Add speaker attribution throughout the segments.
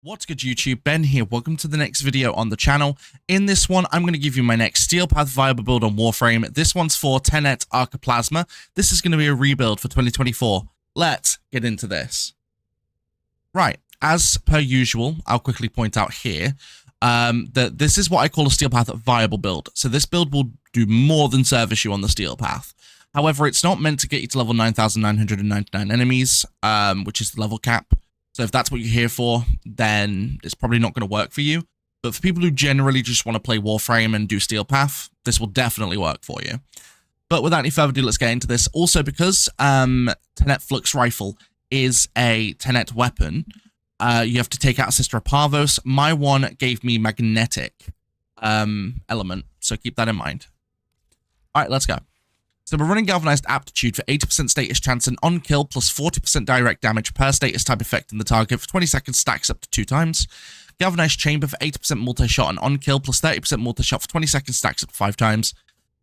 Speaker 1: What's good, YouTube? Ben here. Welcome to the next video on the channel. In this one, I'm going to give you my next Steel Path viable build on Warframe. This one's for Tenet Archiplasma. This is going to be a rebuild for 2024. Let's get into this. Right, as per usual, I'll quickly point out here that this is what I call a Steel Path viable build. So this build will do more than service you on the Steel Path. However, it's not meant to get you to level 9,999 enemies, which is the level cap. So if that's what you're here for, then it's probably not going to work for you. But for people who generally just want to play Warframe and do Steel Path, this will definitely work for you. But without any further ado, let's get into this. Also, because Tenet Flux Rifle is a Tenet weapon, you have to take out a sister of Parvos. My one gave me magnetic element, so keep that in mind. All right, let's go. So we're running Galvanized Aptitude for 80% status chance and on kill plus 40% direct damage per status type effect in the target for 20 seconds, stacks up to 2 times. Galvanized Chamber for 80% multi-shot and on kill plus 30% multi-shot for 20 seconds, stacks up to 5 times.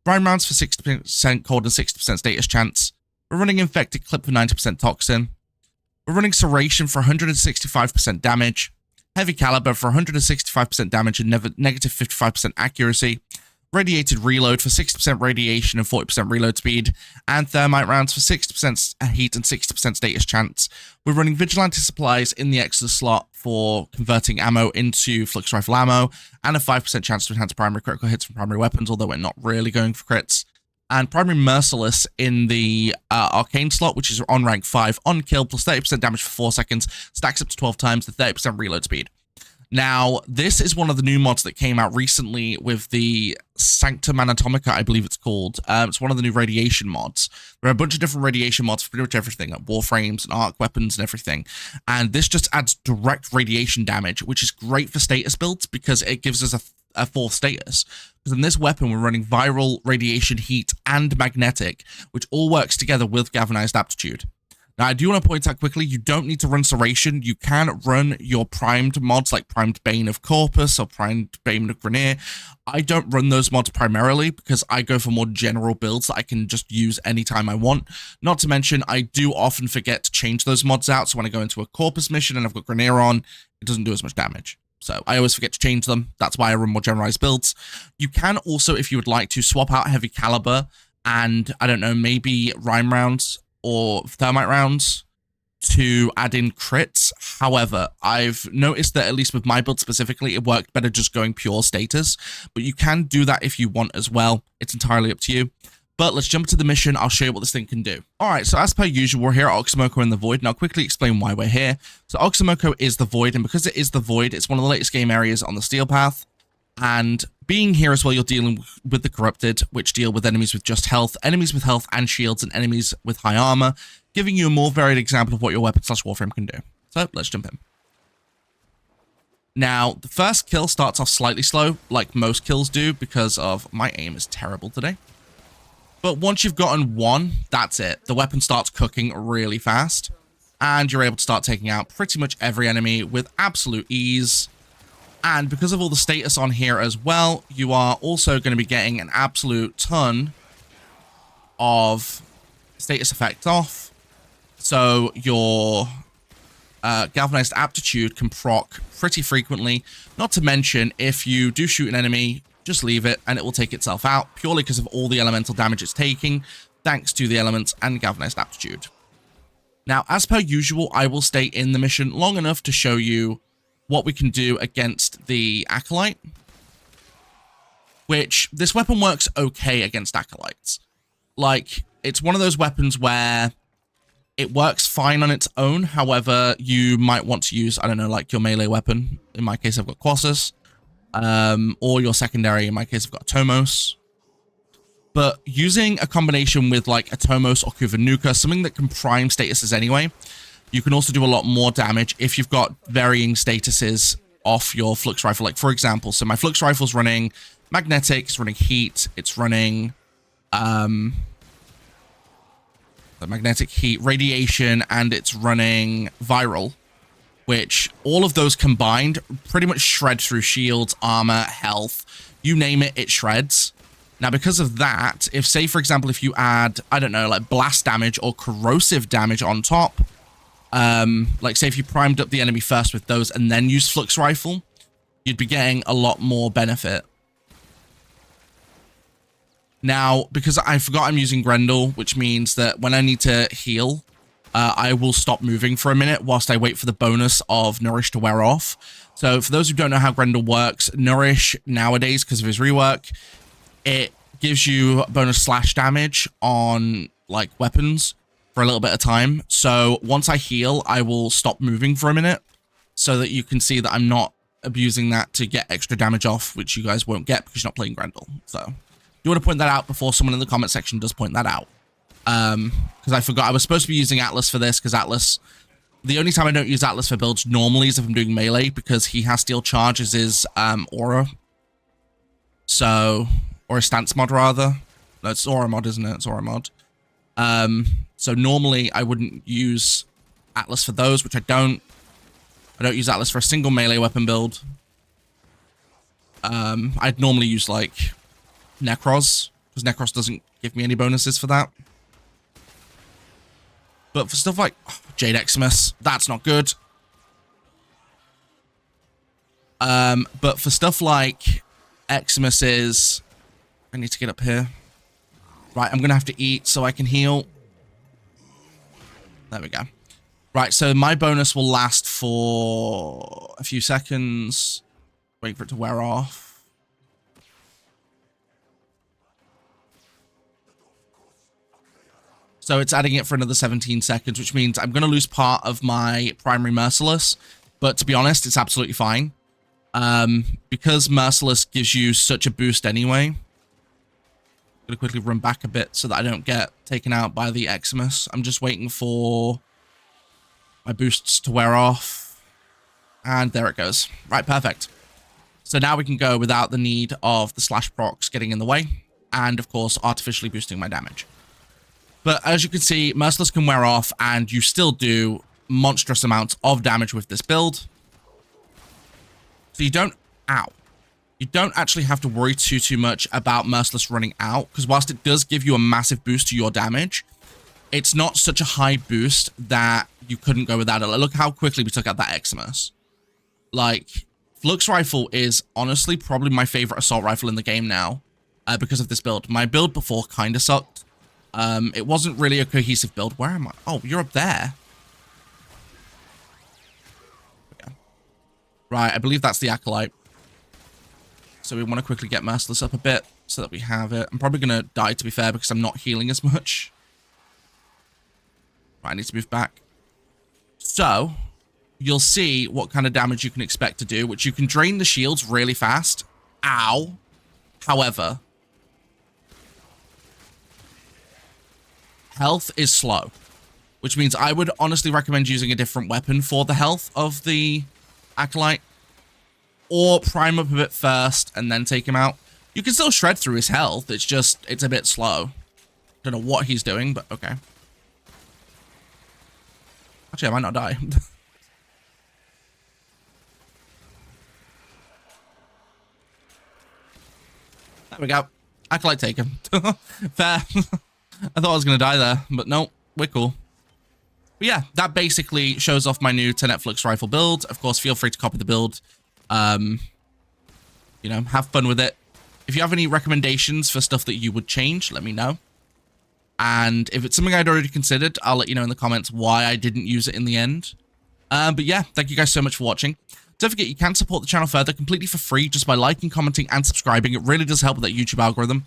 Speaker 1: Brine Rounds for 60% cold and 60% status chance. We're running Infected Clip for 90% toxin. We're running Serration for 165% damage. Heavy Caliber for 165% damage and negative 55% accuracy. Radiated Reload for 60% radiation and 40% reload speed, and Thermite Rounds for 60% heat and 60% status chance. We're running Vigilante Supplies in the extra slot for converting ammo into Flux Rifle ammo, and a 5% chance to enhance primary critical hits from primary weapons, although we're not really going for crits. And Primary Merciless in the Arcane slot, which is on rank 5, on kill, plus 30% damage for 4 seconds, stacks up to 12 times the 30% reload speed. Now, this is one of the new mods that came out recently with the Sanctum Anatomica, I believe it's called. It's one of the new radiation mods. There are a bunch of different radiation mods for pretty much everything, like Warframes and arc weapons and everything. And this just adds direct radiation damage, which is great for status builds because it gives us a 4th status. Because in this weapon, we're running Viral, Radiation, Heat, and Magnetic, which all works together with Galvanized Aptitude. Now, I do want to point out quickly, you don't need to run Serration. You can run your primed mods like Primed Bane of Corpus or Primed Bane of Grenier. I don't run those mods primarily because I go for more general builds that I can just use anytime I want. Not to mention, I do often forget to change those mods out. So when I go into a Corpus mission and I've got Grenier on, it doesn't do as much damage. So I always forget to change them. That's why I run more generalized builds. You can also, if you would like to, swap out Heavy Caliber and, I don't know, maybe Rime Rounds or Thermite Rounds to add in crits. However, I've noticed that at least with my build specifically, it worked better just going pure status, but you can do that if you want as well. It's entirely up to you. But let's jump to the mission. I'll show you what this thing can do. All right, so as per usual, we're here at Oxymoko in the Void, and I'll quickly explain why we're here. So Oxymoko is the Void, and because it is the Void, it's one of the latest game areas on the Steel Path. And being here as well, you're dealing with the Corrupted, which deal with enemies with just health, enemies with health and shields, and enemies with high armor, giving you a more varied example of what your weapon/Warframe can do. So let's jump in. Now, the first kill starts off slightly slow, like most kills do, because of my aim is terrible today. But once you've gotten one, that's it. The weapon starts cooking really fast, and you're able to start taking out pretty much every enemy with absolute ease. And because of all the status on here as well, you are also going to be getting an absolute ton of status effect off. So your Galvanized Aptitude can proc pretty frequently. Not to mention, if you do shoot an enemy, just leave it and it will take itself out purely because of all the elemental damage it's taking, thanks to the elements and Galvanized Aptitude. Now, as per usual, I will stay in the mission long enough to show you what we can do against the Acolyte, which this weapon works okay against Acolytes. Like, it's one of those weapons where it works fine on its own. However, you might want to use, I don't know, like your melee weapon. In my case, I've got Quassus, or your secondary. In my case, I've got Tomos. But using a combination with like a Tomos or Kuvanuka, something that can prime statuses anyway, you can also do a lot more damage if you've got varying statuses off your Flux Rifle. Like, for example, so my Flux Rifle's running Magnetic, it's running Heat, it's running the Magnetic, Heat, Radiation, and it's running Viral, which all of those combined pretty much shred through shields, armor, health, you name it, it shreds. Now, because of that, if, say, for example, if you add, I don't know, like blast damage or corrosive damage on top, Like say if you primed up the enemy first with those and then used Flux Rifle, you'd be getting a lot more benefit. Now, because I forgot I'm using Grendel, which means that when I need to heal, I will stop moving for a minute whilst I wait for the bonus of Nourish to wear off. So for those who don't know how Grendel works, Nourish nowadays, because of his rework, it gives you bonus slash damage on like weapons for a little bit of time. So once I heal, I will stop moving for a minute so that you can see that I'm not abusing that to get extra damage off, which you guys won't get because you're not playing Grendel. So you want to point that out before someone in the comment section does point that out. Because I forgot I was supposed to be using Atlas for this, because Atlas, the only time I don't use Atlas for builds normally is if I'm doing melee, because he has steel charge as his aura. So, or a stance mod rather. No, it's aura mod, isn't it? It's aura mod. So normally I wouldn't use Atlas for those, which I don't. I don't use Atlas for a single melee weapon build. I'd normally use like Necros, because Necros doesn't give me any bonuses for that. But for stuff like Jade Eximus, that's not good. But for stuff like Eximus is... I need to get up here. Right, I'm going to have to eat so I can heal. There we go. Right, so my bonus will last for a few seconds. Wait for it to wear off. So it's adding it for another 17 seconds, which means I'm going to lose part of my primary Merciless. But to be honest, it's absolutely fine. Because Merciless gives you such a boost anyway. I'm going to quickly run back a bit so that I don't get taken out by the Eximus. I'm just waiting for my boosts to wear off. And there it goes. Right, perfect. So now we can go without the need of the slash procs getting in the way. And, of course, artificially boosting my damage. But as you can see, Merciless can wear off, and you still do monstrous amounts of damage with this build. So you don't... Ow. You don't actually have to worry too much about Merciless running out, because whilst it does give you a massive boost to your damage, it's not such a high boost that you couldn't go without it. Like, look how quickly we took out that Eximus. Like, Flux Rifle is honestly probably my favorite assault rifle in the game now, because of this build. My build before kind of sucked. It wasn't really a cohesive build. Where am I? Oh, you're up there. Yeah. Right, I believe that's the Acolyte. So we want to quickly get Merciless up a bit so that we have it. I'm probably going to die, to be fair, because I'm not healing as much. Right, I need to move back. So, you'll see what kind of damage you can expect to do, which you can drain the shields really fast. Ow. However... health is slow, which means I would honestly recommend using a different weapon for the health of the Acolyte, or prime up a bit first and then take him out. You can still shred through his health, it's a bit slow. Don't know what he's doing, but okay. Actually, I might not die. There we go. Acolyte taken. Fair. I thought I was going to die there, but no, we're cool. But yeah, that basically shows off my new Tenet Flux Rifle build. Of course, feel free to copy the build. You know, have fun with it. If you have any recommendations for stuff that you would change, let me know. And if it's something I'd already considered, I'll let you know in the comments why I didn't use it in the end. But yeah, thank you guys so much for watching. Don't forget, you can support the channel further completely for free just by liking, commenting, and subscribing. It really does help with that YouTube algorithm.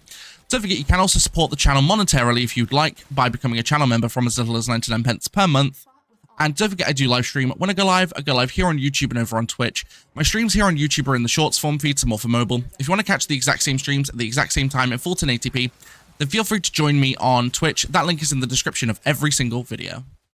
Speaker 1: Don't forget, you can also support the channel monetarily if you'd like by becoming a channel member from as little as 99 pence per month. And don't forget, I do live stream. When I go live here on YouTube and over on Twitch. My streams here on YouTube are in the shorts form feed, so more for mobile. If you want to catch the exact same streams at the exact same time in full 1080p, then feel free to join me on Twitch. That link is in the description of every single video.